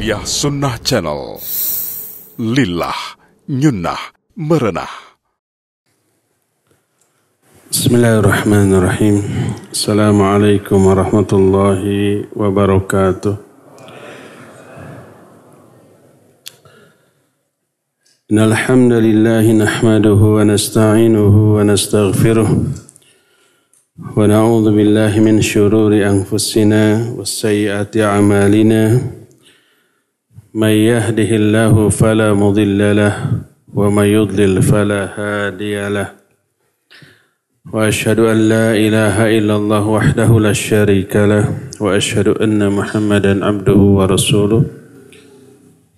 Tarbiyah Sunnah Channel. Lillah, nyunnah, merenah. Bismillahirrahmanirrahim. Assalamualaikum warahmatullahi wabarakatuh. Innal hamdalillah nahmaduhu wa nasta'inuhu wa nastaghfiruh. Wa na'udzu billahi min syururi anfusina was sayyiati a'malina. May yahdihillahu fala mudilla lahu wa may yudlil fala hadiya lahu. Wa asyhadu an la ilaha illallah wahdahu la syarika lahu wa asyhadu anna Muhammadan abduhu wa rasuluh.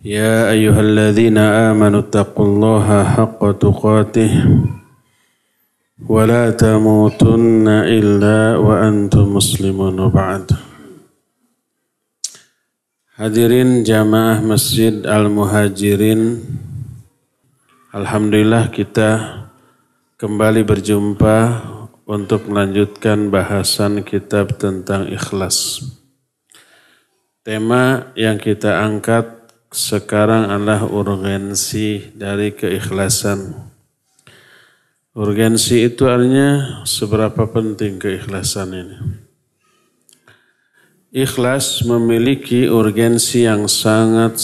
Ya ayyuhalladzina amanu taqullaha haqqa tuqatih wa la tamutunna illa wa antum muslimun ba'd. Hadirin jamaah Masjid Al-Muhajirin, alhamdulillah kita kembali berjumpa untuk melanjutkan bahasan kitab tentang ikhlas. Tema yang kita angkat sekarang adalah urgensi dari keikhlasan. Urgensi itu artinya seberapa penting keikhlasan ini. Ikhlas memiliki urgensi yang sangat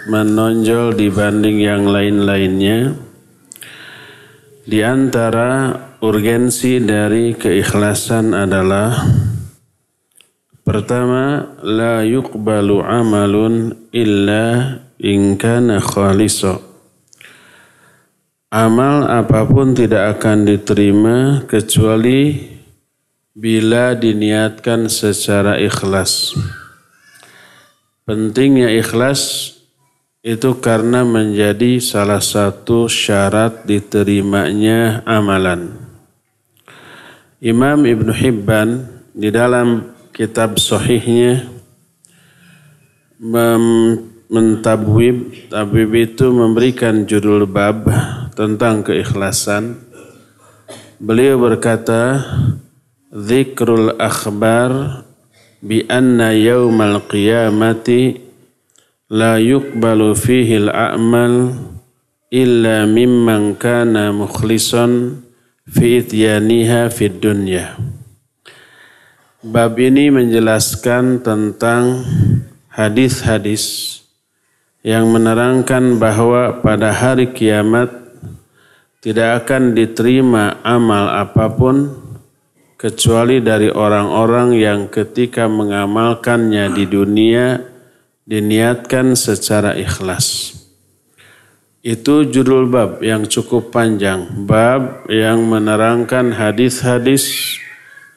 menonjol dibanding yang lain-lainnya. Di antara urgensi dari keikhlasan adalah pertama, la yuqbalu amalun illa in kana khalisa. Amal apapun tidak akan diterima kecuali bila diniatkan secara ikhlas. Pentingnya ikhlas itu karena menjadi salah satu syarat diterimanya amalan. Imam Ibn Hibban di dalam kitab sahihnya tabwib itu memberikan judul bab tentang keikhlasan. Beliau berkata, Dzikrul akhbar bi anna yawmal qiyamati la yuqbalu fihi al-a'mal illa mimman kana mukhlisan fi ityaniha fid dunya. Bab ini menjelaskan tentang hadis-hadis yang menerangkan bahwa pada hari kiamat tidak akan diterima amal apapun kecuali dari orang-orang yang ketika mengamalkannya di dunia diniatkan secara ikhlas. Itu judul bab yang cukup panjang. Bab yang menerangkan hadis-hadis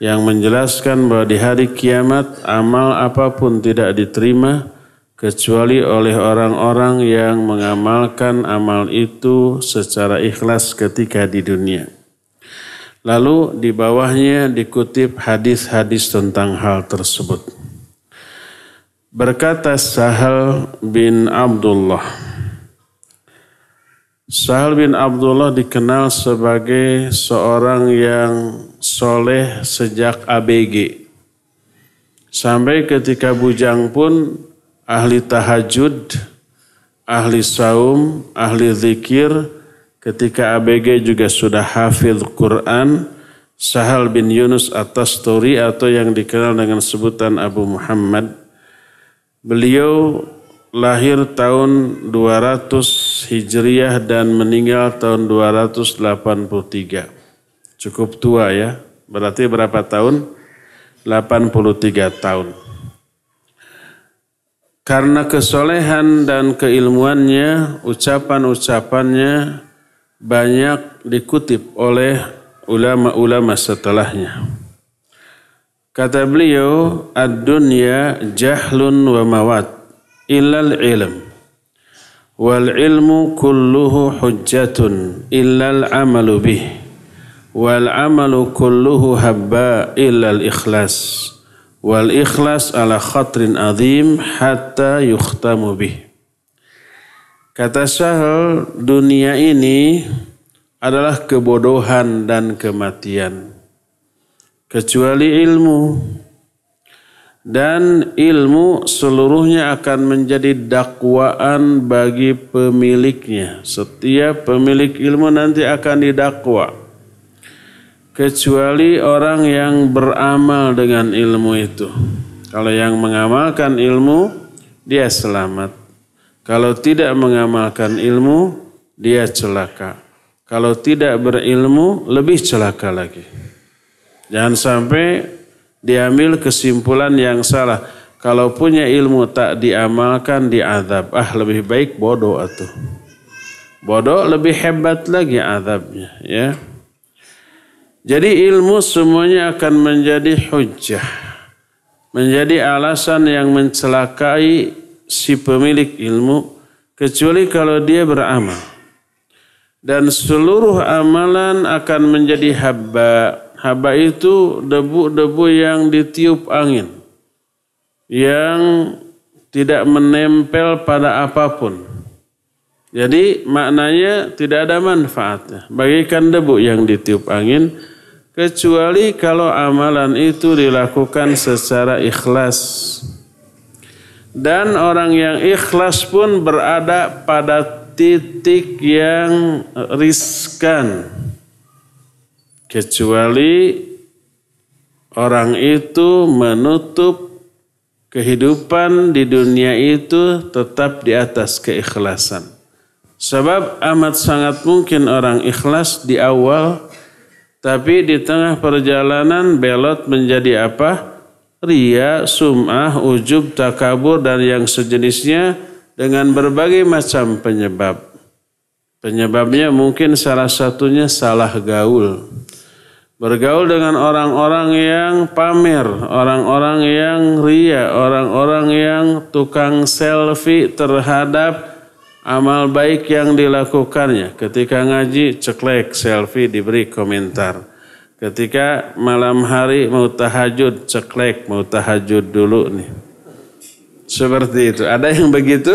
yang menjelaskan bahwa di hari kiamat amal apapun tidak diterima kecuali oleh orang-orang yang mengamalkan amal itu secara ikhlas ketika di dunia. Lalu di bawahnya dikutip hadis-hadis tentang hal tersebut. Berkata Sahal bin Abdullah. Sahal bin Abdullah dikenal sebagai seorang yang soleh sejak ABG. Sampai ketika bujang pun ahli tahajud, ahli saum, ahli zikir. Ketika ABG juga sudah hafidh Quran. Sahal bin Yunus At-Tasturi atau yang dikenal dengan sebutan Abu Muhammad. Beliau lahir tahun 200 Hijriah dan meninggal tahun 283. Cukup tua ya. Berarti berapa tahun? 83 tahun. Karena kesolehan dan keilmuannya, ucapan-ucapannya banyak dikutip oleh ulama-ulama setelahnya. Kata beliau, ad-dunya jahlun wa mawat illal ilm. Wal ilmu kulluhu hujjatun illal amalu bih. Wal amalu kulluhu habba illal ikhlas. Wal ikhlas ala khatrin azim hatta yukhtamu bih. Kata Sahal, dunia ini adalah kebodohan dan kematian. Kecuali ilmu. dan ilmu seluruhnya akan menjadi dakwaan bagi pemiliknya. Setiap pemilik ilmu nanti akan didakwa, kecuali orang yang beramal dengan ilmu itu. Kalau yang mengamalkan ilmu, dia selamat. Kalau tidak mengamalkan ilmu, dia celaka. Kalau tidak berilmu, lebih celaka lagi. Jangan sampai diambil kesimpulan yang salah. Kalau punya ilmu tak diamalkan, diazab. Lebih baik bodoh atuh. Bodoh lebih hebat lagi azabnya, ya. Jadi ilmu semuanya akan menjadi hujjah, menjadi alasan yang mencelakai si pemilik ilmu, kecuali kalau dia beramal. Dan seluruh amalan akan menjadi habba. Haba itu debu-debu yang ditiup angin, yang tidak menempel pada apapun. Jadi maknanya tidak ada manfaatnya, bagaikan debu yang ditiup angin, kecuali kalau amalan itu dilakukan secara ikhlas. Dan orang yang ikhlas pun berada pada titik yang riskan, kecuali orang itu menutup kehidupan di dunia itu tetap di atas keikhlasan. Sebab amat sangat mungkin orang ikhlas di awal, tapi di tengah perjalanan belot menjadi apa? Riya, sum'ah, ujub, takabur, dan yang sejenisnya dengan berbagai macam penyebab. Penyebabnya mungkin salah satunya salah gaul. Bergaul dengan orang-orang yang pamer, orang-orang yang ria, orang-orang yang tukang selfie terhadap amal baik yang dilakukannya. Ketika ngaji, ceklek selfie diberi komentar. Ketika malam hari mau tahajud, ceklek mau tahajud dulu nih. Seperti itu. Ada yang begitu?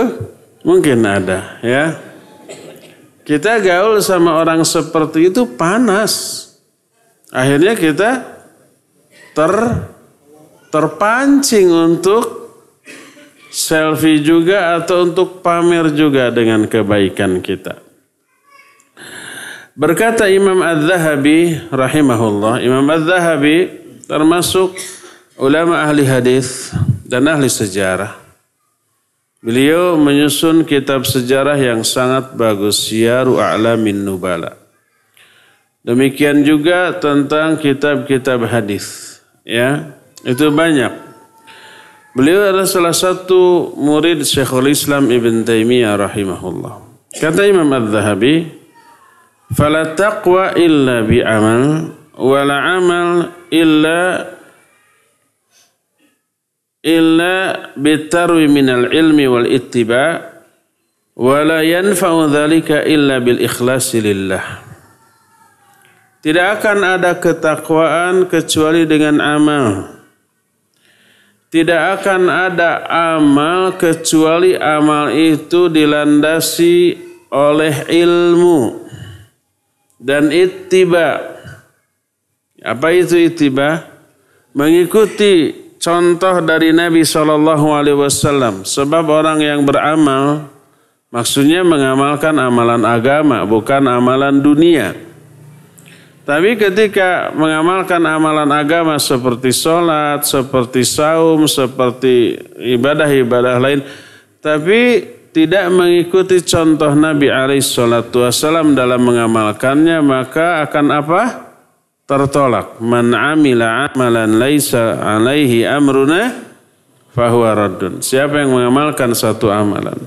Mungkin ada, ya. Kita gaul sama orang seperti itu panas. Akhirnya kita terpancing untuk selfie juga atau untuk pamer juga dengan kebaikan kita. Berkata Imam Az-Zahabi rahimahullah, Imam Az-Zahabi termasuk ulama ahli hadis dan ahli sejarah. Beliau menyusun kitab sejarah yang sangat bagus, Syiaru A'lamin Nubala. Demikian juga tentang kitab-kitab hadis, ya, itu banyak. Beliau adalah salah satu murid Syekhul Islam Ibn Taimiyah rahimahullah. Kata Imam Az-Zahabi, "Fala taqwa illa bi'amal, wa la amal illa bitarwi minal ilmi wal ittiba, wa la yanfa'u dhalika illa bil ikhlasi lillah." Tidak akan ada ketakwaan kecuali dengan amal. Tidak akan ada amal kecuali amal itu dilandasi oleh ilmu dan ittiba. Apa itu ittiba? Mengikuti contoh dari Nabi SAW. Sebab orang yang beramal maksudnya mengamalkan amalan agama, bukan amalan dunia. Tapi ketika mengamalkan amalan agama seperti sholat, seperti saum, seperti ibadah-ibadah lain, tapi tidak mengikuti contoh Nabi SAW dalam mengamalkannya, maka akan apa? Tertolak. Man amila amalan laisa alaihi amruna fahuwa raddun. Siapa yang mengamalkan satu amalan,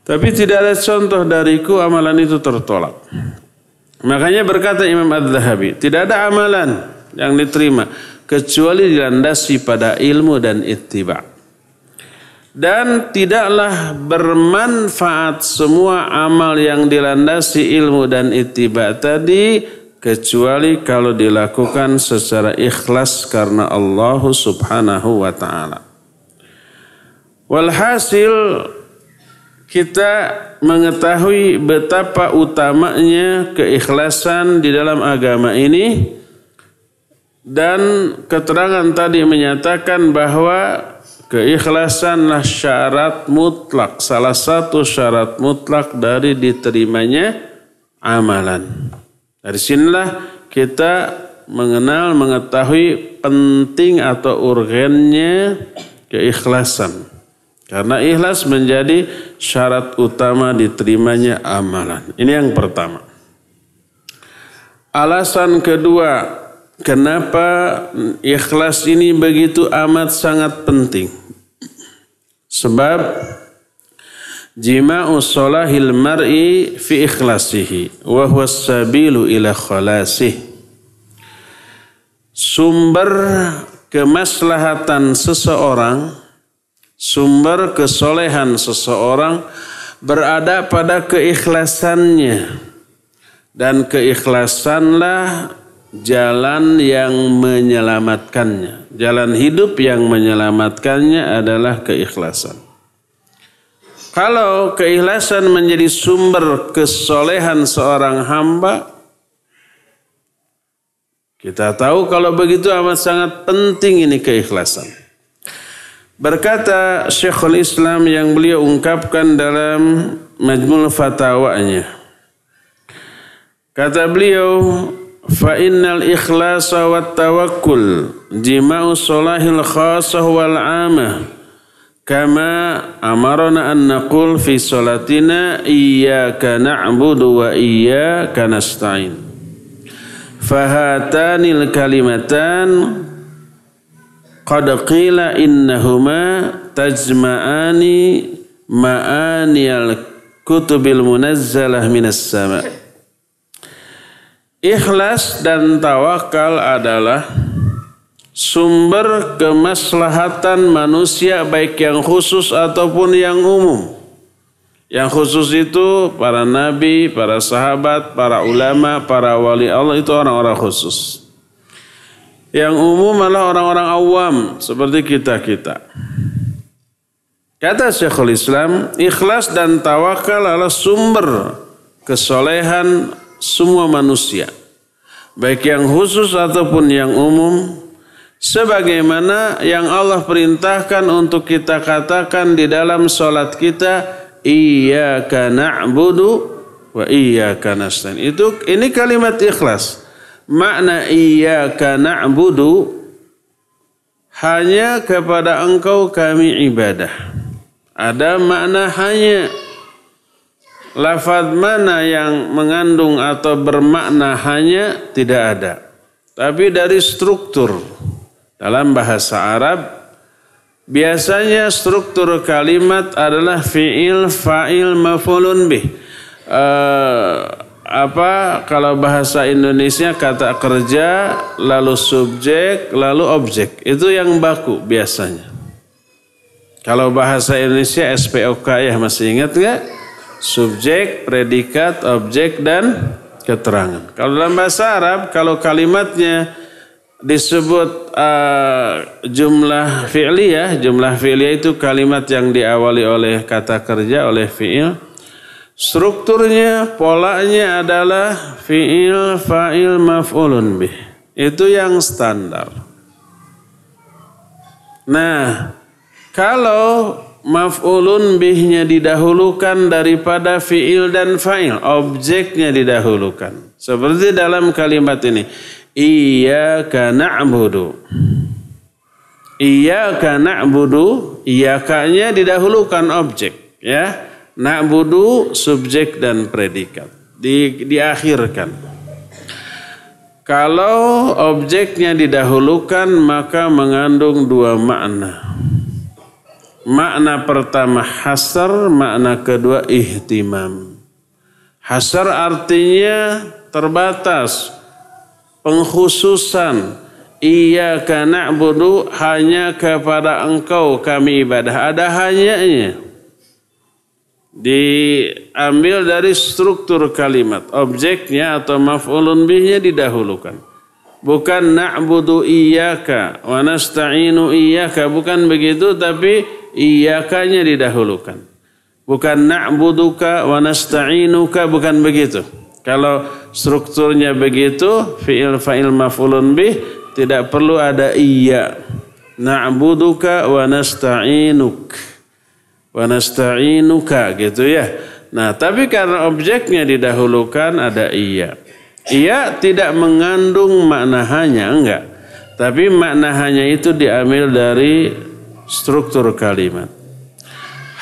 tapi tidak ada contoh dariku, amalan itu tertolak. Makanya berkata Imam Az-Zahabi, tidak ada amalan yang diterima kecuali dilandasi pada ilmu dan ittiba. Dan tidaklah bermanfaat semua amal yang dilandasi ilmu dan ittiba tadi kecuali kalau dilakukan secara ikhlas karena Allah Subhanahu wa taala. Walhasil kita mengetahui betapa utamanya keikhlasan di dalam agama ini, Dan keterangan tadi menyatakan bahwa keikhlasanlah syarat mutlak, salah satu syarat mutlak dari diterimanya amalan. Dari sinilah kita mengetahui penting atau urgennya keikhlasan. Karena ikhlas menjadi syarat utama diterimanya amalan. Ini yang pertama. Alasan kedua, kenapa ikhlas ini begitu amat sangat penting? Sebab jima'u sholahil mar'i fi ikhlasihi wa huwa sabilu ila khalasih. Sumber kemaslahatan seseorang, sumber kesolehan seseorang berada pada keikhlasannya. Dan keikhlasanlah jalan yang menyelamatkannya. Jalan hidup yang menyelamatkannya adalah keikhlasan. Kalau keikhlasan menjadi sumber kesolehan seorang hamba, kita tahu kalau begitu amat sangat penting ini keikhlasan. Berkata Syekhul Islam yang beliau ungkapkan dalam Majmul Fatawanya. Kata beliau, fa innal ikhlasa wat tawakkul jima'u sholahil khasah wal 'amah kama amarna an naqul fi sholatina iyyaka na'budu wa iyyaka nasta'in. Fahatanil kalimatan qad qila innahuma tajma'ani ma'aniyal kutubil munazzalah minas sama'. Ikhlas dan tawakal adalah sumber kemaslahatan manusia baik yang khusus ataupun yang umum. Yang khusus itu para nabi, para sahabat, para ulama, para wali Allah, itu orang-orang khusus. Yang umum adalah orang-orang awam seperti kita-kita. Kata Syekhul Islam, ikhlas dan tawakal adalah sumber kesolehan semua manusia, baik yang khusus ataupun yang umum, sebagaimana yang Allah perintahkan untuk kita katakan di dalam sholat kita, iyyaka na'budu wa iyyaka nasta'in. Ini kalimat ikhlas. Makna iyyaka na'budu, hanya kepada Engkau kami ibadah. Ada makna hanya. Lafaz mana yang mengandung atau bermakna hanya tidak ada. Tapi dari struktur dalam bahasa Arab biasanya struktur kalimat adalah fi'il, fa'il, maf'ulun bih. Kalau bahasa Indonesia kata kerja, lalu subjek, lalu objek. Itu yang baku biasanya. Kalau bahasa Indonesia SPOK ya, masih ingat nggak? Subjek, predikat, objek, dan keterangan. Kalau dalam bahasa Arab, kalau kalimatnya disebut jumlah fi'liyah, jumlah fi'liyah itu kalimat yang diawali oleh kata kerja, oleh fi'il. Strukturnya, polanya adalah fi'il, fa'il, maf'ulun bih. Itu yang standar. Nah, kalau maf'ulun bihnya didahulukan daripada fi'il dan fa'il, objeknya didahulukan. Seperti dalam kalimat ini, iyyaka na'budu. Iyyaka na'budu, iyyakanya didahulukan objek, ya. Na'budu subjek dan predikat. Diakhirkan. Kalau objeknya didahulukan maka mengandung dua makna. Makna pertama hasar, makna kedua ihtimam. Hasar artinya terbatas, pengkhususan. Iyyaka na'budu, hanya kepada Engkau kami ibadah. Ada hanyanya. Diambil dari struktur kalimat. Objeknya atau maf'ulun bihnya didahulukan. Bukan na'budu iyyaka wa nasta'inu iyyaka, bukan begitu, tapi iyyakanya didahulukan. Bukan na'buduka wa nasta'inuka, bukan begitu. Kalau strukturnya begitu, fi'il, fa'il, maf'ulun bih, tidak perlu ada iya. Na'buduka wa nasta'inuk. Wa nasta'inuka gitu ya. Nah, tapi karena objeknya didahulukan ada iya. Iya tidak mengandung makna hanya, enggak. Tapi makna hanya itu diambil dari struktur kalimat.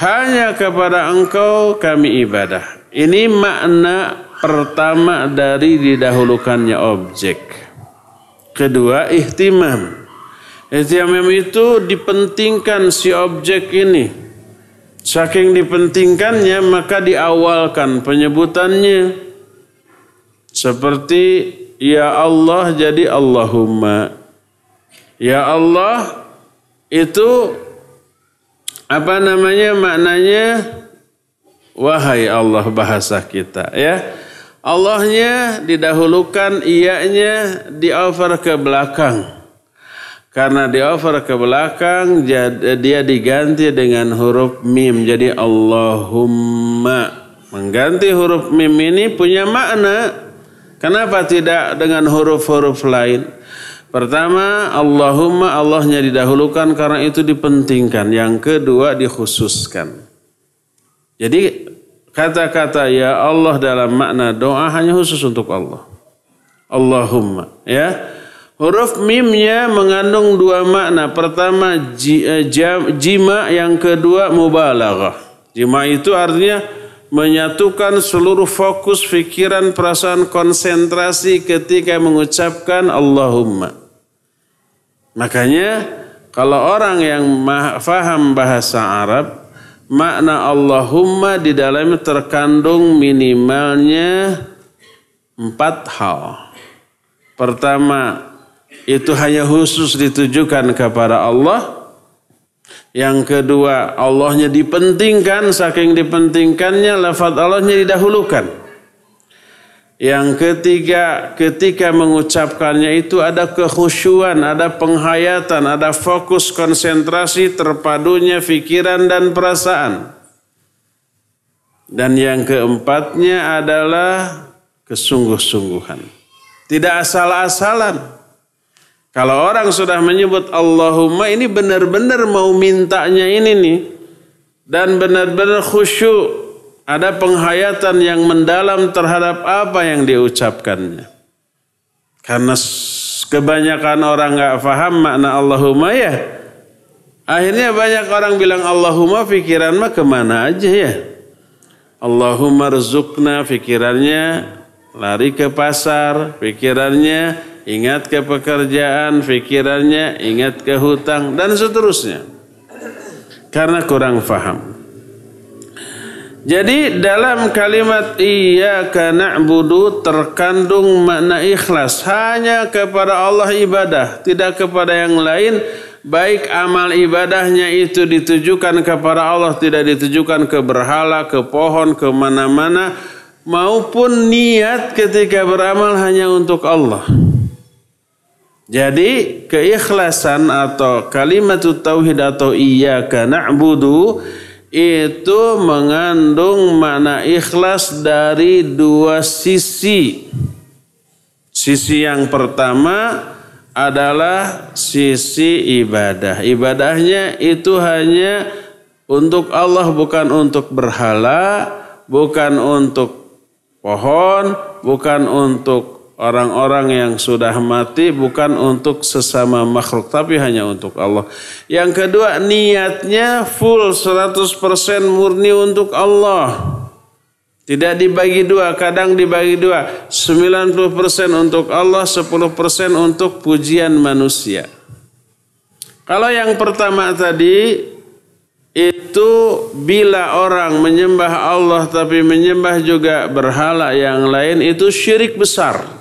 Hanya kepada engkau kami ibadah. Ini makna pertama dari didahulukannya objek. Kedua, ihtimam. Ihtimam itu dipentingkan si objek ini. Saking dipentingkannya maka diawalkan penyebutannya. Seperti ya Allah jadi Allahumma. Ya Allah itu apa namanya maknanya? Wahai Allah bahasa kita ya. Allahnya didahulukan, iyanya di-over ke belakang. Karena di-over ke belakang, dia diganti dengan huruf mim. Jadi Allahumma. Mengganti huruf mim ini punya makna. Kenapa tidak dengan huruf-huruf lain? Pertama, Allahumma, Allahnya didahulukan karena itu dipentingkan. Yang kedua, dikhususkan. Jadi kata-kata ya Allah dalam makna doa hanya khusus untuk Allah. Allahumma. Ya. Huruf mimnya mengandung dua makna. Pertama jima, yang kedua mubalaghah. Jima itu artinya menyatukan seluruh fokus, pikiran, perasaan, konsentrasi ketika mengucapkan Allahumma. Makanya kalau orang yang faham bahasa Arab, makna Allahumma di dalamnya terkandung minimalnya 4 hal. Pertama, itu hanya khusus ditujukan kepada Allah. Yang kedua, Allahnya dipentingkan, saking dipentingkannya lafaz Allahnya didahulukan. Yang ketiga, ketika mengucapkannya itu ada kekhusyuan, ada penghayatan, ada fokus konsentrasi terpadunya pikiran dan perasaan. Dan yang keempatnya adalah kesungguh-sungguhan. Tidak asal-asalan. Kalau orang sudah menyebut Allahumma, ini benar-benar mau mintanya ini nih. Dan benar-benar khusyuk. Ada penghayatan yang mendalam terhadap apa yang diucapkannya. Karena kebanyakan orang gak paham makna Allahumma ya. Akhirnya banyak orang bilang Allahumma, pikiran mah kemana aja ya. Allahumma rizukna, pikirannya lari ke pasar, pikirannya ingat ke pekerjaan, pikirannya ingat ke hutang, dan seterusnya. Karena kurang faham. Jadi dalam kalimat iyyaka na'budu terkandung makna ikhlas. Hanya kepada Allah ibadah, tidak kepada yang lain. Baik amal ibadahnya itu ditujukan kepada Allah, tidak ditujukan ke berhala, ke pohon, ke mana-mana. Maupun niat ketika beramal hanya untuk Allah. Jadi keikhlasan atau kalimat tauhid atau iyyaka na'budu itu mengandung makna ikhlas dari dua sisi. Sisi yang pertama adalah sisi ibadah. Ibadahnya itu hanya untuk Allah, bukan untuk berhala, bukan untuk pohon, bukan untuk orang-orang yang sudah mati, bukan untuk sesama makhluk, tapi hanya untuk Allah. Yang kedua, niatnya full 100% murni untuk Allah. Tidak dibagi dua, kadang dibagi dua. 90% untuk Allah, 10% untuk pujian manusia. Kalau yang pertama tadi, itu bila orang menyembah Allah tapi menyembah juga berhala yang lain, itu syirik besar.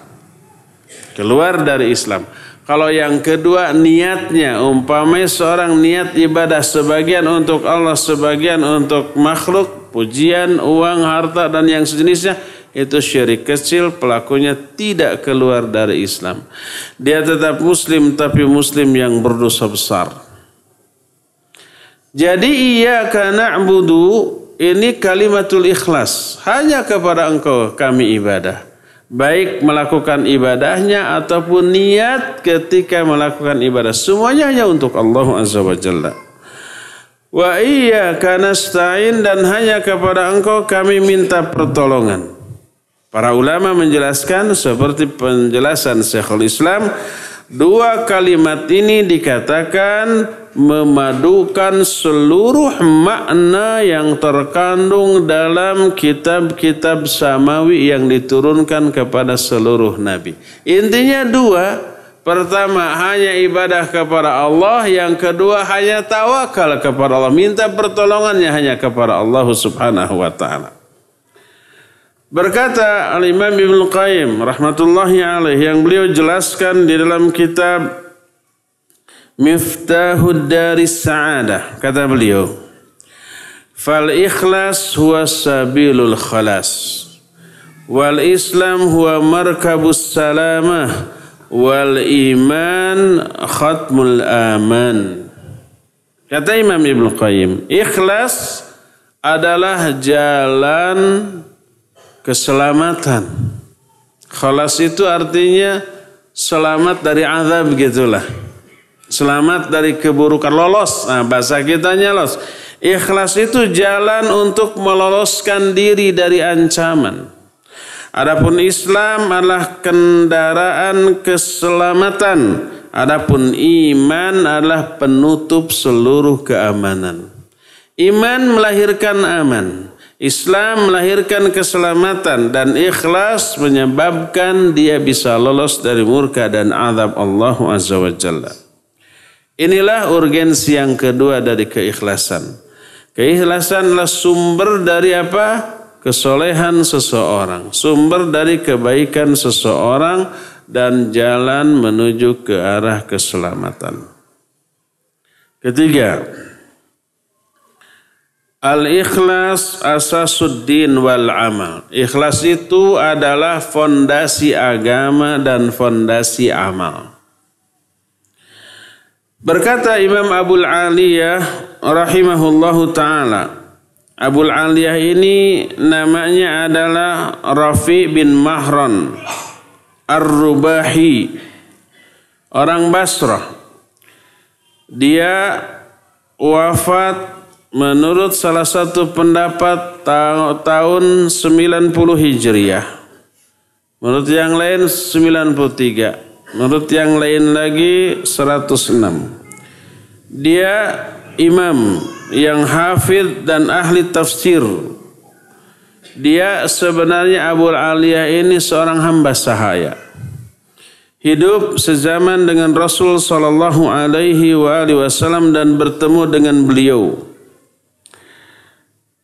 Keluar dari Islam. Kalau yang kedua niatnya, umpamanya seorang niat ibadah sebagian untuk Allah, sebagian untuk makhluk, pujian, uang, harta dan yang sejenisnya, itu syirik kecil, pelakunya tidak keluar dari Islam. Dia tetap muslim tapi muslim yang berdosa besar. Jadi iyyaka na'budu ini kalimatul ikhlas, hanya kepada engkau kami ibadah. baik melakukan ibadahnya ataupun niat ketika melakukan ibadah, semuanya hanya untuk Allah Azza wa Jalla. Wa iyyaka nasta'in, dan hanya kepada Engkau kami minta pertolongan. Para ulama menjelaskan seperti penjelasan Syekhul Islam, dua kalimat ini dikatakan memadukan seluruh makna yang terkandung dalam kitab-kitab samawi yang diturunkan kepada seluruh nabi. Intinya dua. Pertama, hanya ibadah kepada Allah. Yang kedua, hanya tawakal kepada Allah. Minta pertolongannya hanya kepada Allah Subhanahu wa ta'ala. Berkata Al-Imam Ibnu Qayyim rahmatullahi alaih, yang beliau jelaskan di dalam kitab Miftahud Daris Sa'adah, kata beliau, fal ikhlas huwa sabilul khalas, wal islam huwa markabus salamah, wal iman khatmul aman. Kata Imam Ibnu Qayyim, ikhlas adalah jalan keselamatan. Khalas itu artinya selamat dari azab, gitulah. Selamat dari keburukan, lolos. Nah, bahasa kitanya lolos. Ikhlas itu jalan untuk meloloskan diri dari ancaman. Adapun Islam adalah kendaraan keselamatan. Adapun iman adalah penutup seluruh keamanan. Iman melahirkan aman. Islam melahirkan keselamatan, dan ikhlas menyebabkan dia bisa lolos dari murka dan azab Allah Azza wa Jalla. Inilah urgensi yang kedua dari keikhlasan. Keikhlasan adalah sumber dari apa? Kesolehan seseorang, sumber dari kebaikan seseorang, dan jalan menuju ke arah keselamatan. Ketiga, al-ikhlas asasuddin wal amal. Ikhlas itu adalah fondasi agama dan fondasi amal. Berkata Imam Abul Aliyah rahimahullahu ta'ala. Abul Aliyah ini namanya adalah Rafi bin Mahran Ar-Rubahi, orang Basrah. Dia wafat menurut salah satu pendapat tahun 90 Hijriah. Menurut yang lain 93. Menurut yang lain lagi 106. Dia imam yang hafidh dan ahli tafsir. Dia sebenarnya Abul Aliyah ini seorang hamba sahaya. Hidup sezaman dengan Rasul sallallahu alaihi wasallam dan bertemu dengan beliau.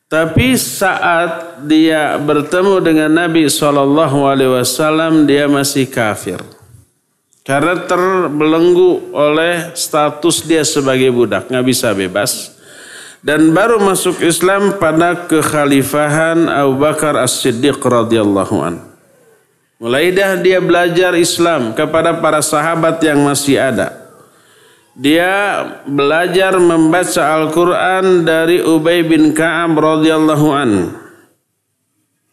Tapi saat dia bertemu dengan Nabi SAW, dia masih kafir. Karena terbelenggu oleh status dia sebagai budak, nggak bisa bebas. Dan baru masuk Islam pada kekhalifahan Abu Bakar As-Siddiq radhiyallahu an. Mulai dah dia belajar Islam kepada para sahabat yang masih ada. Dia belajar membaca Al-Quran dari Ubay bin Ka'ab radhiyallahu an.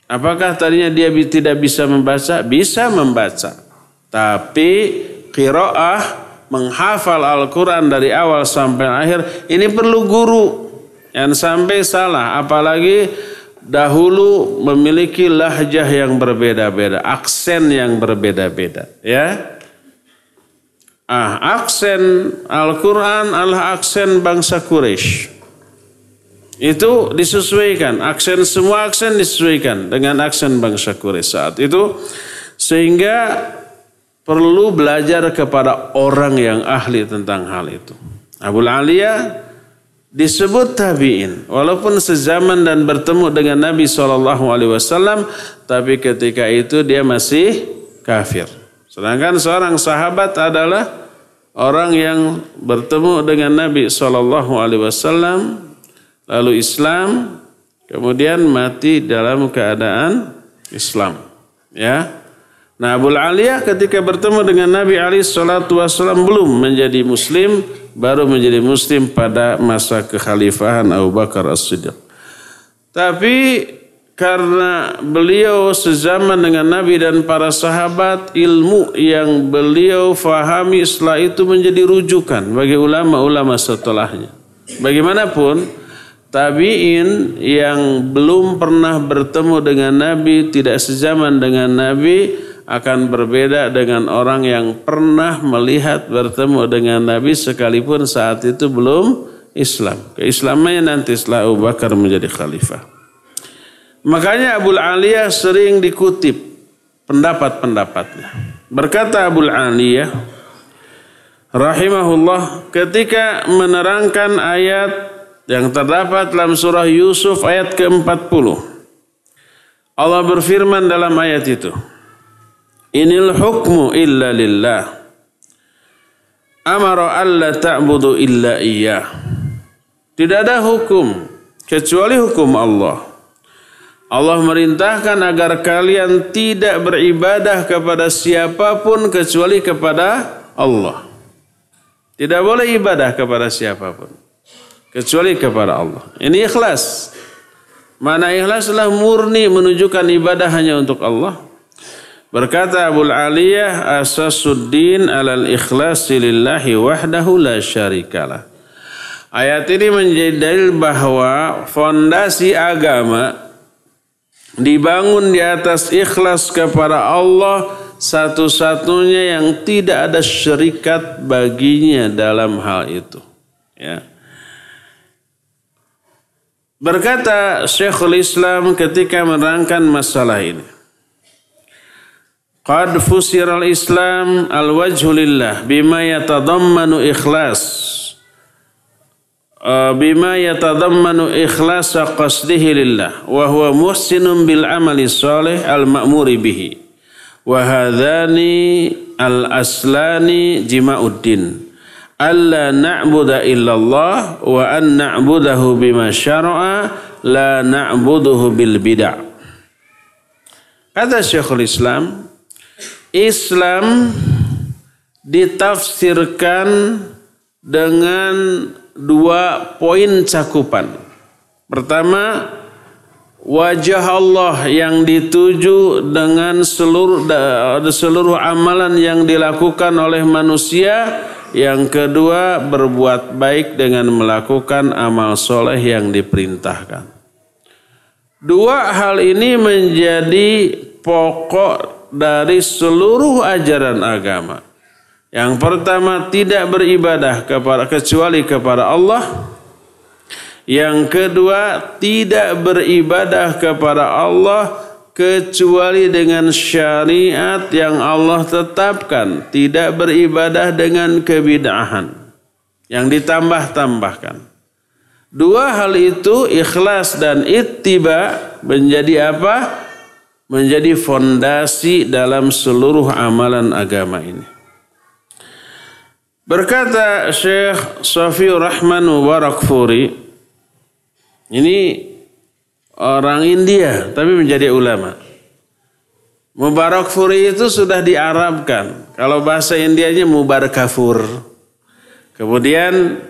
Apakah tadinya dia tidak bisa membaca? Bisa membaca. Tapi qiraah, menghafal Al-Quran dari awal sampai akhir, ini perlu guru. Yang sampai salah. Apalagi dahulu memiliki lahjah yang berbeda-beda. Aksen yang berbeda-beda. Ya. Aksen Al-Quran adalah aksen bangsa Quraisy. Itu disesuaikan. Semua aksen disesuaikan dengan aksen bangsa Quraisy saat itu. Sehingga perlu belajar kepada orang yang ahli tentang hal itu. Abul Aliyah disebut tabi'in. Walaupun sezaman dan bertemu dengan Nabi SAW. Tapi ketika itu dia masih kafir. Sedangkan seorang sahabat adalah orang yang bertemu dengan Nabi SAW, lalu Islam, kemudian mati dalam keadaan Islam. Ya, nah Abul Aliyah ketika bertemu dengan Nabi SAW belum menjadi Muslim, baru menjadi Muslim pada masa kekhalifahan Abu Bakar As-Siddiq. Tapi karena beliau sezaman dengan Nabi dan para sahabat, ilmu yang beliau fahami setelah itu menjadi rujukan bagi ulama-ulama setelahnya. Bagaimanapun, tabi'in yang belum pernah bertemu dengan Nabi, tidak sezaman dengan Nabi, akan berbeda dengan orang yang pernah melihat bertemu dengan Nabi sekalipun saat itu belum Islam. Keislamannya nanti setelah Abu Bakar menjadi khalifah. Makanya Abul Aliyah sering dikutip pendapat-pendapatnya. Berkata Abul Aliyah rahimahullah ketika menerangkan ayat yang terdapat dalam surah Yusuf ayat ke-40. Allah berfirman dalam ayat itu, "Inil hukmu illa lillah. Amara alla ta'budu illa iyyah." Tidak ada hukum kecuali hukum Allah. Allah merintahkan agar kalian tidak beribadah kepada siapapun kecuali kepada Allah. Tidak boleh ibadah kepada siapapun kecuali kepada Allah. Ini ikhlas. Mana ikhlas adalah murni menunjukkan ibadah hanya untuk Allah. Berkata Abul Aliyah, "Asasuddin alal ikhlasi lillahi wahdahu la syarikalah." Ayat ini menjadi dalil bahwa fondasi agama dibangun di atas ikhlas kepada Allah satu-satunya yang tidak ada syirikat baginya dalam hal itu. Ya. Berkata Syekhul Islam ketika menerangkan masalah ini, "Qad fusiral Islam al-wajhu lillah bima yatadammanu ikhlas." Bima yatadammanu ikhlasa qasdihi lillah wa huwa muhsinun bil amali salih al ma'muri bihi wa hadhani al aslani jima'uddin alla na'budu illallah wa an na'budahu bima syara'a la na'buduhu bil bid'ah. Kata Syekhul Islam, Islam ditafsirkan dengan dua poin cakupan. Pertama, wajah Allah yang dituju dengan seluruh amalan yang dilakukan oleh manusia. Yang kedua, berbuat baik dengan melakukan amal soleh yang diperintahkan. Dua hal ini menjadi pokok dari seluruh ajaran agama. Yang pertama, tidak beribadah kecuali kepada Allah. Yang kedua, tidak beribadah kepada Allah kecuali dengan syariat yang Allah tetapkan. Tidak beribadah dengan kebid'ahan yang ditambah-tambahkan. Dua hal itu, ikhlas dan ittiba, menjadi apa? Menjadi fondasi dalam seluruh amalan agama ini. Berkata Syekh Safiur Rahman Mubarakfuri, ini orang India tapi menjadi ulama. Mubarakfuri itu sudah diarabkan. Kalau bahasa Indianya Mubarakafur. Kemudian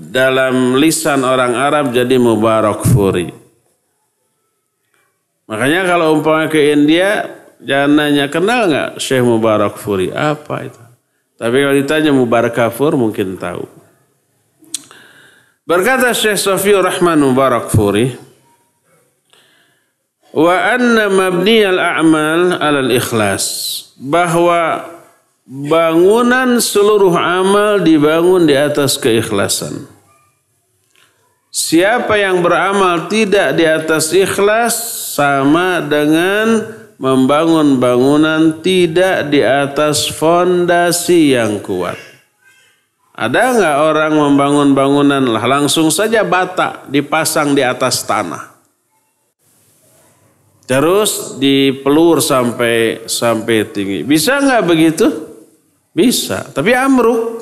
dalam lisan orang Arab jadi Mubarakfuri. Makanya kalau umpamanya ke India, jangan nanya, kenal nggak Syekh Mubarakfuri? Apa itu? Tapi kalau ditanya Mubarakafur mungkin tahu. Berkata Syekh Safiur Rahman Mubarakfuri, wa anna mabniyal a'mal alal ikhlas, bahwa bangunan seluruh amal dibangun di atas keikhlasan. Siapa yang beramal tidak di atas ikhlas sama dengan membangun bangunan tidak di atas fondasi yang kuat. Ada nggak orang membangun bangunan langsung saja bata dipasang di atas tanah, terus dipelur sampai tinggi? Bisa nggak begitu? Bisa, tapi amruk.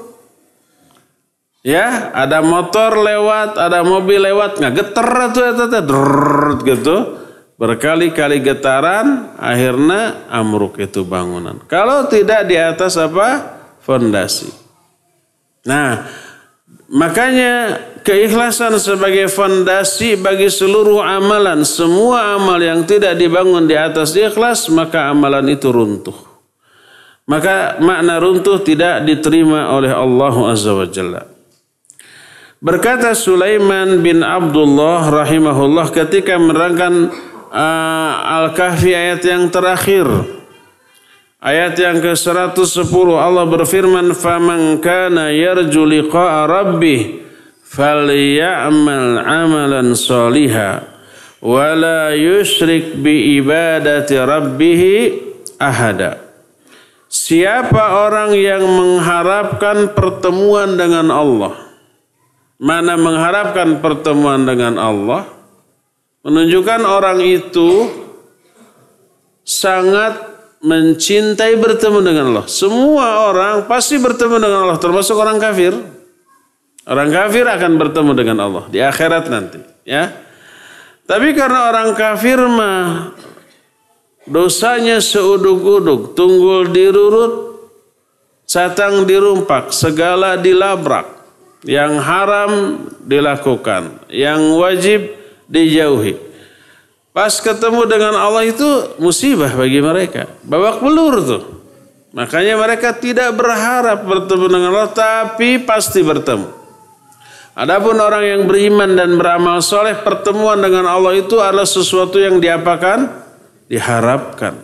Ya, ada motor lewat, ada mobil lewat, nggak geter tuh gitu. Berkali-kali getaran, akhirnya amruk itu bangunan. Kalau tidak di atas apa? Fondasi. Nah, makanya keikhlasan sebagai fondasi bagi seluruh amalan. Semua amal yang tidak dibangun di atas ikhlas, maka amalan itu runtuh. Maka makna runtuh tidak diterima oleh Allah Azza wa Jalla. Berkata Sulaiman bin Abdullah rahimahullah ketika menerangkan Al-Kahfi ayat yang terakhir. Ayat yang ke-110 Allah berfirman, "Faman kana yarju liqa'a rabbih falyamal 'amalan shalihan wa la yusyrik bi ibadati rabbih ahada." Siapa orang yang mengharapkan pertemuan dengan Allah? Mana mengharapkan pertemuan dengan Allah? Menunjukkan orang itu sangat mencintai bertemu dengan Allah. Semua orang pasti bertemu dengan Allah, termasuk orang kafir. Orang kafir akan bertemu dengan Allah di akhirat nanti, ya. Tapi karena orang kafir mah dosanya seuduk-uduk, tunggul dirurut, catang dirumpak, segala dilabrak. Yang haram dilakukan, yang wajib dijauhi. Pas ketemu dengan Allah itu musibah bagi mereka, babak belur tuh. Makanya mereka tidak berharap bertemu dengan Allah, tapi pasti bertemu. Adapun orang yang beriman dan beramal soleh, pertemuan dengan Allah itu adalah sesuatu yang diapakan? Diharapkan.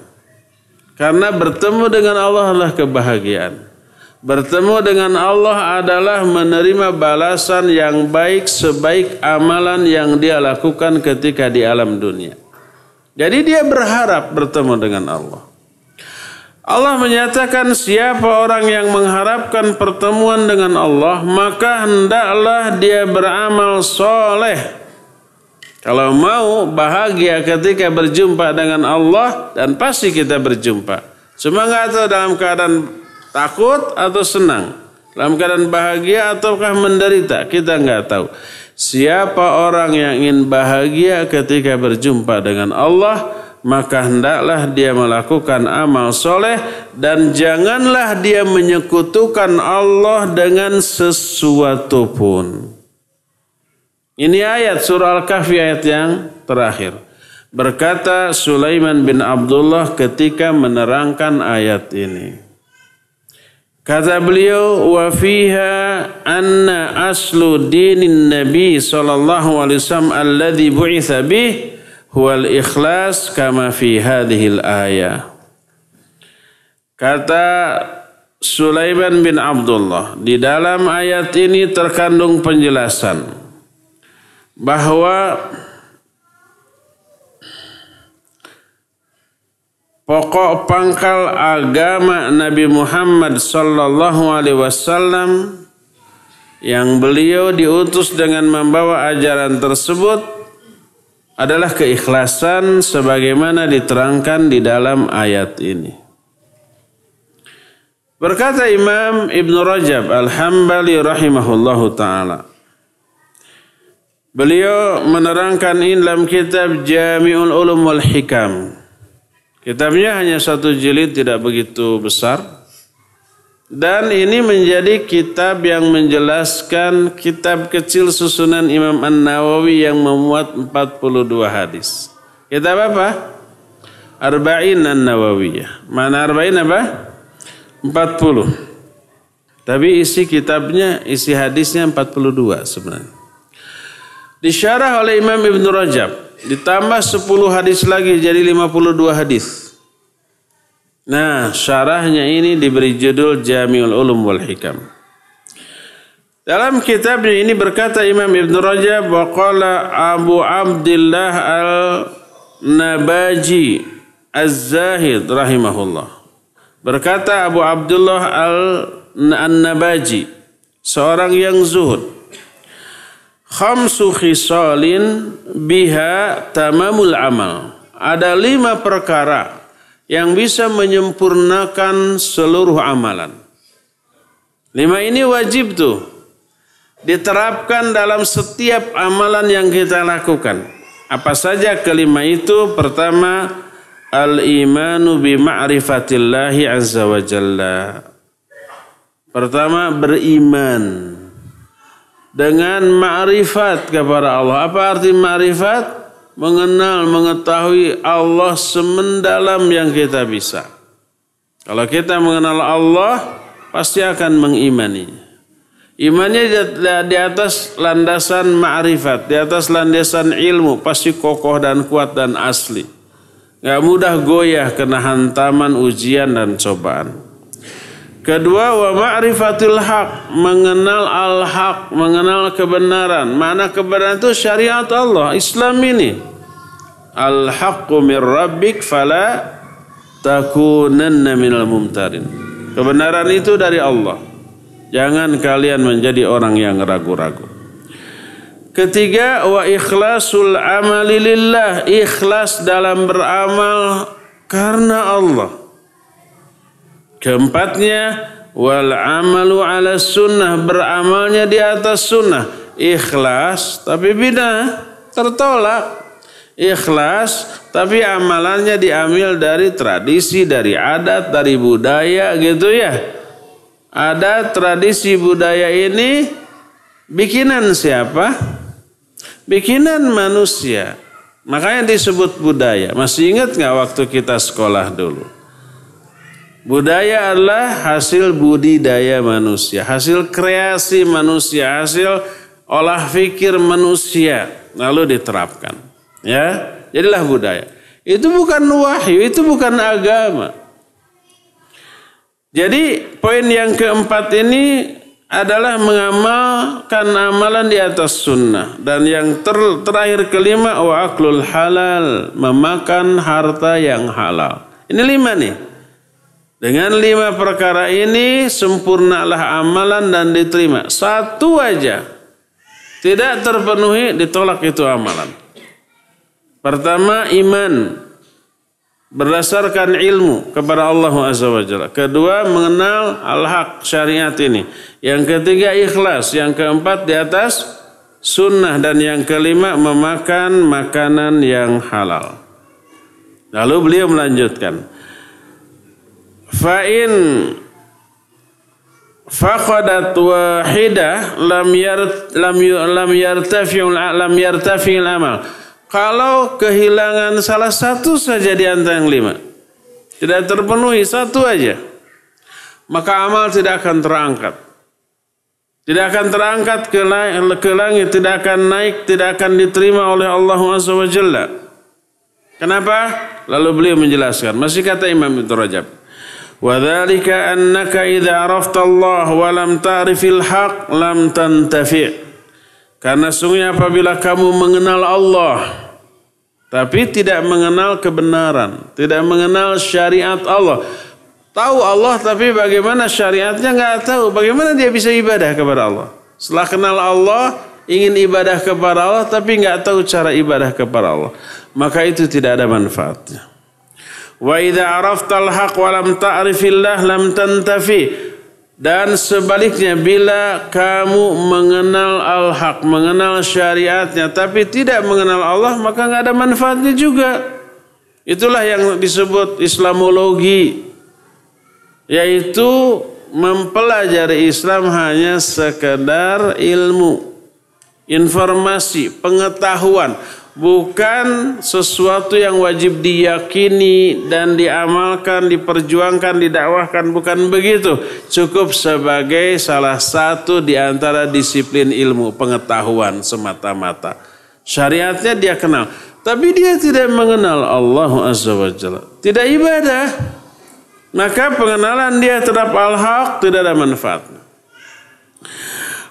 Karena bertemu dengan Allah adalah kebahagiaan. Bertemu dengan Allah adalah menerima balasan yang baik sebaik amalan yang dia lakukan ketika di alam dunia. Jadi dia berharap bertemu dengan Allah. Allah menyatakan siapa orang yang mengharapkan pertemuan dengan Allah, maka hendaklah dia beramal soleh. Kalau mau bahagia ketika berjumpa dengan Allah, dan pasti kita berjumpa. Cuma nggak tahu dalam keadaan takut atau senang, dalam keadaan bahagia ataukah menderita, kita nggak tahu. Siapa orang yang ingin bahagia ketika berjumpa dengan Allah, maka hendaklah dia melakukan amal soleh dan janganlah dia menyekutukan Allah dengan sesuatu pun. Ini ayat surah Al-Kahfi ayat yang terakhir. Berkata Sulaiman bin Abdullah ketika menerangkan ayat ini. Kata beliau, wa fiha anna aslu dinin Nabi sallallahu alaihi wasallam alladhi bu'itha bih huwal ikhlas kama fi hadhil ayah. Kata Sulaiman bin Abdullah, di dalam ayat ini terkandung penjelasan bahwa pokok pangkal agama Nabi Muhammad sallallahu alaihi wasallam yang beliau diutus dengan membawa ajaran tersebut adalah keikhlasan sebagaimana diterangkan di dalam ayat ini. Berkata Imam Ibn Rajab Al-Hambali rahimahullahu ta'ala, beliau menerangkan ini dalam kitab Jami'ul Ulum wal Hikam. Kitabnya hanya 1 jilid, tidak begitu besar. Dan ini menjadi kitab yang menjelaskan kitab kecil susunan Imam An-Nawawi yang memuat 42 hadis. Kitab apa? Arba'in An-Nawawiyah. Mana Arba'in apa? 40. Tapi isi kitabnya, isi hadisnya 42 sebenarnya. Disyarah oleh Imam Ibn Rajab. Ditambah 10 hadis lagi jadi 52 hadis. Nah, syarahnya ini diberi judul Jami'ul Ulum wal Hikam. Dalam kitabnya ini berkata Imam Ibn Rajab, wa qala Abu Abdillah Al-Nabaji Az-Zahid rahimahullah. Berkata Abu Abdullah Al-Nabaji, seorang yang zuhud. Khamsu khisalin biha tamamul amal. Ada 5 perkara yang bisa menyempurnakan seluruh amalan. 5 ini wajib tuh diterapkan dalam setiap amalan yang kita lakukan. Apa saja kelima itu? Pertama, al-imanu bi ma'rifatillahi azza wa jalla. Pertama, beriman dengan ma'rifat kepada Allah. Apa arti ma'rifat? Mengenal, mengetahui Allah semendalam yang kita bisa. Kalau kita mengenal Allah, pasti akan mengimaninya. Imannya di atas landasan ma'rifat, di atas landasan ilmu, pasti kokoh dan kuat dan asli. Gak mudah goyah kena hantaman, ujian dan cobaan. Kedua, wa ma'rifatil haq, mengenal al-haq, mengenal kebenaran. Mana kebenaran itu? Syariat Allah, Islam ini. Al-haqqu min rabbik fala takunanna minal mumtarin. Kebenaran itu dari Allah. Jangan kalian menjadi orang yang ragu-ragu. Ketiga, wa ikhlasul amali lillah, ikhlas dalam beramal karena Allah. Keempatnya, wal amalu ala sunnah, beramalnya di atas sunnah. Ikhlas tapi bid'ah, tertolak. Ikhlas tapi amalannya diambil dari tradisi, dari adat, dari budaya gitu ya. Ada tradisi budaya ini bikinan siapa? Bikinan manusia. Makanya disebut budaya. Masih ingat gak waktu kita sekolah dulu? Budaya adalah hasil budidaya manusia, hasil kreasi manusia, hasil olah fikir manusia, lalu diterapkan. Ya, jadilah budaya. Itu bukan wahyu, itu bukan agama. Jadi poin yang keempat ini adalah mengamalkan amalan di atas sunnah. Dan yang terakhir kelima, wa aklul halal, memakan harta yang halal. Ini 5 nih. Dengan 5 perkara ini sempurnalah amalan dan diterima. 1 aja tidak terpenuhi, ditolak itu amalan. Pertama, iman berdasarkan ilmu kepada Allah Azza wa Jalla. Kedua, mengenal al-haq, syariat ini. Yang ketiga, ikhlas. Yang keempat, di atas sunnah. Dan yang kelima, memakan makanan yang halal. Lalu beliau melanjutkan, fa'in faqadat wahidah lam yartafi'il amal. Kalau kehilangan salah satu saja di antara yang 5, tidak terpenuhi 1 aja, maka amal tidak akan terangkat. Tidak akan terangkat ke langit, tidak akan naik, tidak akan diterima oleh Allah Azza wa Jalla. Kenapa? Lalu beliau menjelaskan, masih kata Imam Ibnu Rajab, wa dzalika annaka idza arafta Allah wa lam ta'rifil haq lam tantafi'. Karena sungguhnya apabila kamu mengenal Allah tapi tidak mengenal kebenaran, tidak mengenal syariat Allah, tahu Allah tapi bagaimana syariatnya nggak tahu, bagaimana dia bisa ibadah kepada Allah? Setelah kenal Allah, ingin ibadah kepada Allah tapi nggak tahu cara ibadah kepada Allah, maka itu tidak ada manfaatnya. Wa idza araftal haq wa lam ta'rifillah lam tantafi. Dan sebaliknya, bila kamu mengenal al-haq, mengenal syariatnya tapi tidak mengenal Allah, maka nggak ada manfaatnya juga. Itulah yang disebut Islamologi, yaitu mempelajari Islam hanya sekedar ilmu, informasi, pengetahuan, bukan sesuatu yang wajib diyakini dan diamalkan, diperjuangkan, didakwahkan, bukan begitu. Cukup sebagai salah satu di antara disiplin ilmu, pengetahuan semata-mata. Syariatnya dia kenal, tapi dia tidak mengenal Allah Azza wa Jalla, tidak ibadah, maka pengenalan dia terhadap al-haq tidak ada manfaatnya.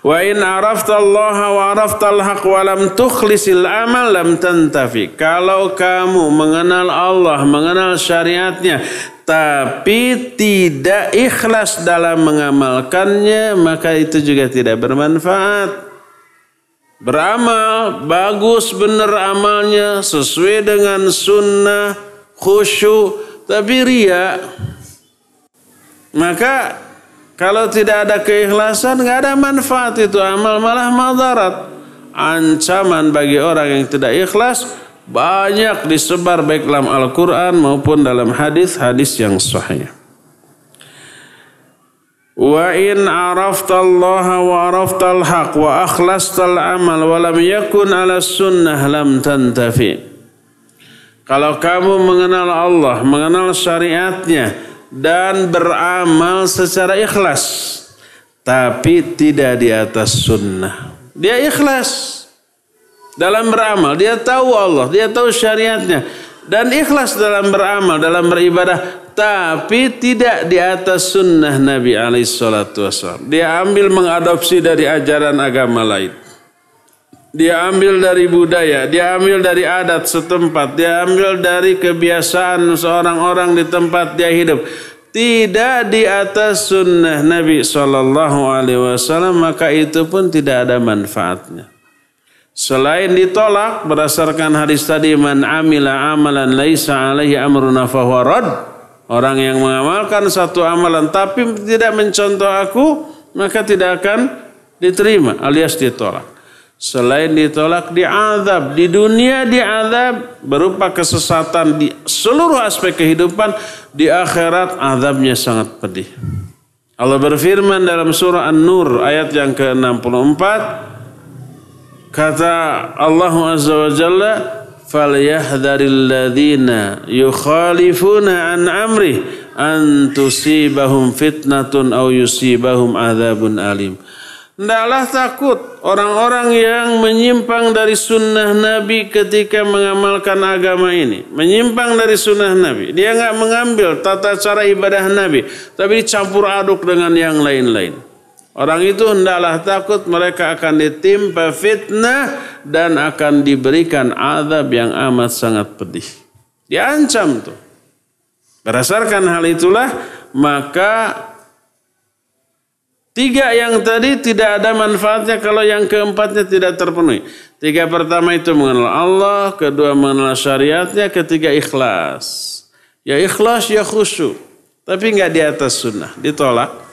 Wa in arafta Allah wa arafta al-haq wa lam tukhlisil amal lam tantafi. Kalau kamu mengenal Allah, mengenal syariatnya, tapi tidak ikhlas dalam mengamalkannya, maka itu juga tidak bermanfaat. Beramal, bagus benar amalnya, sesuai dengan sunnah, khusyuk, tapi riya, maka kalau tidak ada keikhlasan, nggak ada manfaat itu amal, malah madarat. Ancaman bagi orang yang tidak ikhlas banyak disebar baik dalam Al-Quran maupun dalam hadis-hadis yang sahih. Wa in araftallaha wa araftal haq wa akhlastal amal wa lam yakun ala sunnah lam tantafi. Kalau kamu mengenal Allah, mengenal syariatnya dan beramal secara ikhlas, tapi tidak di atas sunnah. Dia ikhlas dalam beramal, dia tahu Allah, dia tahu syariatnya dan ikhlas dalam beramal, dalam beribadah, tapi tidak di atas sunnah Nabi SAW. Dia ambil mengadopsi dari ajaran agama lain. Dia ambil dari budaya, dia ambil dari adat setempat, dia ambil dari kebiasaan seorang orang di tempat dia hidup. Tidak di atas sunnah Nabi SAW, maka itu pun tidak ada manfaatnya. Selain ditolak berdasarkan hadis tadi, man amila amalan laisa alaihi amruna fahuwa rad. Orang yang mengamalkan satu amalan tapi tidak mencontoh aku, maka tidak akan diterima alias ditolak. Selain ditolak, diazab. Di dunia diazab berupa kesesatan di seluruh aspek kehidupan. Di akhirat azabnya sangat pedih. Allah berfirman dalam surah An-Nur ayat yang ke-64. Kata Allah Azza wa Jalla, falyahdharil ladzina yukhalifuna an amrih an tusibahum fitnatun aw yusibahum adzabun alim. Hendaklah takut orang-orang yang menyimpang dari sunnah Nabi ketika mengamalkan agama ini. Menyimpang dari sunnah Nabi. Dia nggak mengambil tata cara ibadah Nabi, tapi dicampur aduk dengan yang lain-lain. Orang itu hendaklah takut mereka akan ditimpa fitnah dan akan diberikan azab yang amat sangat pedih. Diancam tuh. Berdasarkan hal itulah, maka tiga yang tadi tidak ada manfaatnya kalau yang keempatnya tidak terpenuhi. Tiga pertama itu mengenal Allah, kedua mengenal syariatnya, ketiga ikhlas. Ya ikhlas, ya khusyuk. Tapi nggak di atas sunnah, ditolak.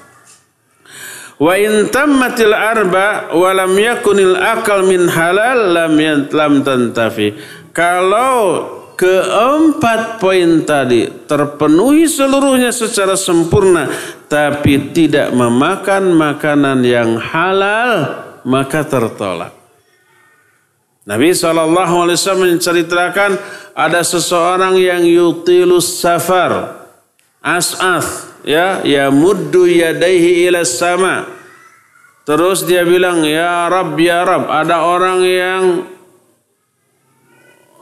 Wa in tammatil arba wa lam yakunil akal min halal lam tantafi. Kalau keempat poin tadi terpenuhi seluruhnya secara sempurna tapi tidak memakan makanan yang halal, maka tertolak. Nabi SAW menceritakan ada seseorang yang yutilus safar, as'ath, ya muddu yadaihi ila sama. Terus dia bilang, ya Rabb, ada orang yang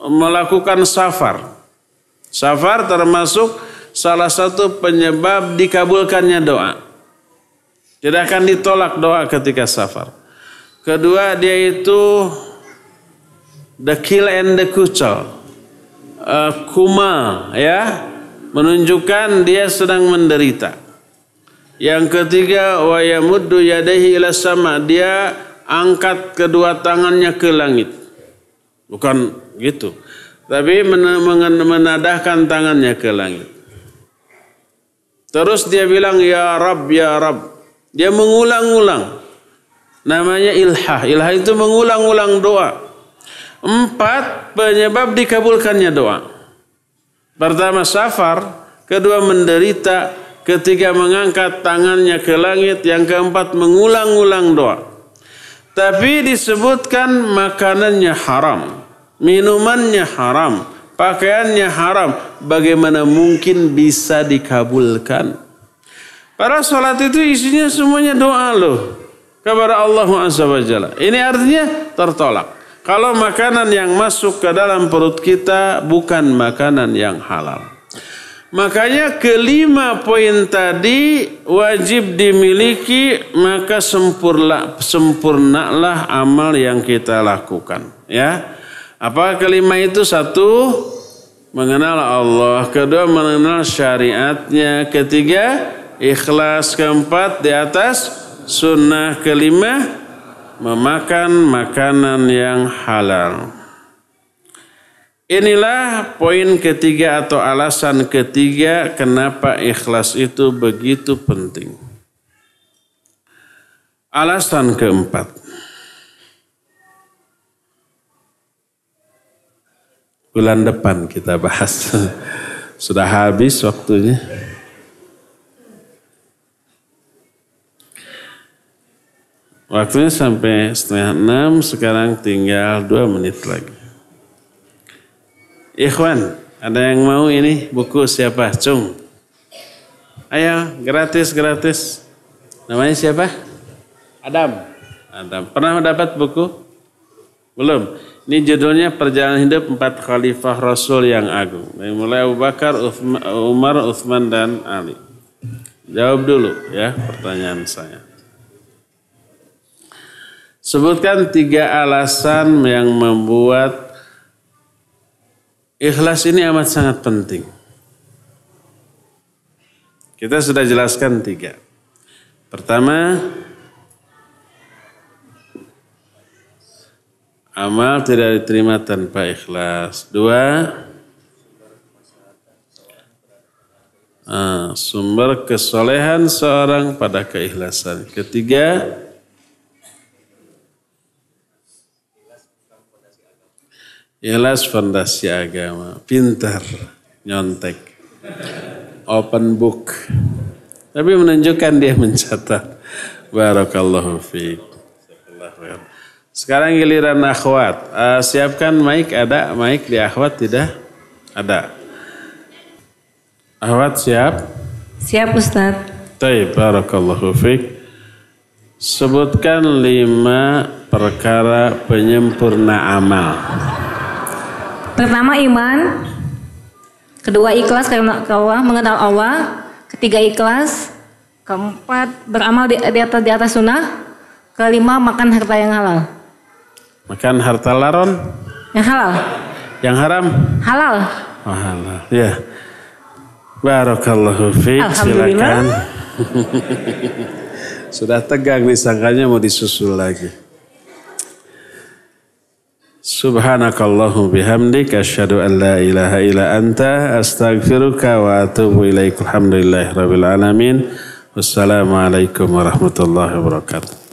melakukan safar. Safar termasuk salah satu penyebab dikabulkannya doa. Tidak akan ditolak doa ketika safar. Kedua, dia itu dekil and dekucel, kumal, ya, menunjukkan dia sedang menderita. Yang ketiga, wa yamuddu yadaihi ila sama, dia angkat kedua tangannya ke langit. Bukan gitu, tapi menadahkan tangannya ke langit. Terus dia bilang, ya Rabb, ya Rabb. Dia mengulang-ulang. Namanya ilhah. Ilhah itu mengulang-ulang doa. 4 penyebab dikabulkannya doa. Pertama safar, kedua menderita, ketiga mengangkat tangannya ke langit, yang keempat mengulang-ulang doa. Tapi disebutkan makanannya haram, minumannya haram, pakaiannya haram. Bagaimana mungkin bisa dikabulkan? Para sholat itu isinya semuanya doa loh kepada Allah Azza wa Jalla. Ini artinya tertolak. Kalau makanan yang masuk ke dalam perut kita bukan makanan yang halal. Makanya kelima poin tadi wajib dimiliki, maka sempurnalah amal yang kita lakukan. Ya, apa kelima itu? 1, mengenal Allah. Kedua, mengenal syariatnya. Ketiga, ikhlas. Keempat, di atas sunnah. Kelima, memakan makanan yang halal. Inilah poin ketiga atau alasan ketiga kenapa ikhlas itu begitu penting. Alasan keempat. Bulan depan kita bahas. Sudah habis waktunya. Waktunya sampai 5:30, sekarang tinggal 2 menit lagi. Ikhwan, ada yang mau ini buku siapa? Cung. Ayo, gratis. Namanya siapa? Adam. Pernah dapat buku? Belum. Ini judulnya Perjalanan Hidup 4 Khalifah Rasul yang Agung. Mulai Abu Bakar, Umar, Utsman, dan Ali. Jawab dulu ya pertanyaan saya. Sebutkan 3 alasan yang membuat ikhlas ini amat sangat penting. Kita sudah jelaskan 3. Pertama, amal tidak diterima tanpa ikhlas. 2, sumber kesolehan seorang pada keikhlasan. 3, ikhlas fondasi agama. Pintar, nyontek, open book. Tapi menunjukkan dia mencatat. Barakallahu fiik. Sekarang giliran akhwat. Siapkan mic, ada mic di akhwat tidak? Ada. Akhwat siap? Siap Ustaz. Baik, barakallahu fiik. Sebutkan 5 perkara penyempurna amal. Pertama iman, kedua ikhlas karena Allah, mengenal Allah, ketiga ikhlas, keempat beramal di atas sunnah, kelima makan harta yang halal. Makan harta laron? Yang halal. Yang haram? Halal. Oh, halal. Ya. Barakallahu fiik. Silakan. Sudah tegang nih, sangkanya mau disusul lagi. Subhanakallahu bihamdik asyhadu an la ilaha illa anta astaghfiruka wa atubu ilaik. Alhamdulillahirabbil alamin. Wassalamualaikum warahmatullahi wabarakatuh.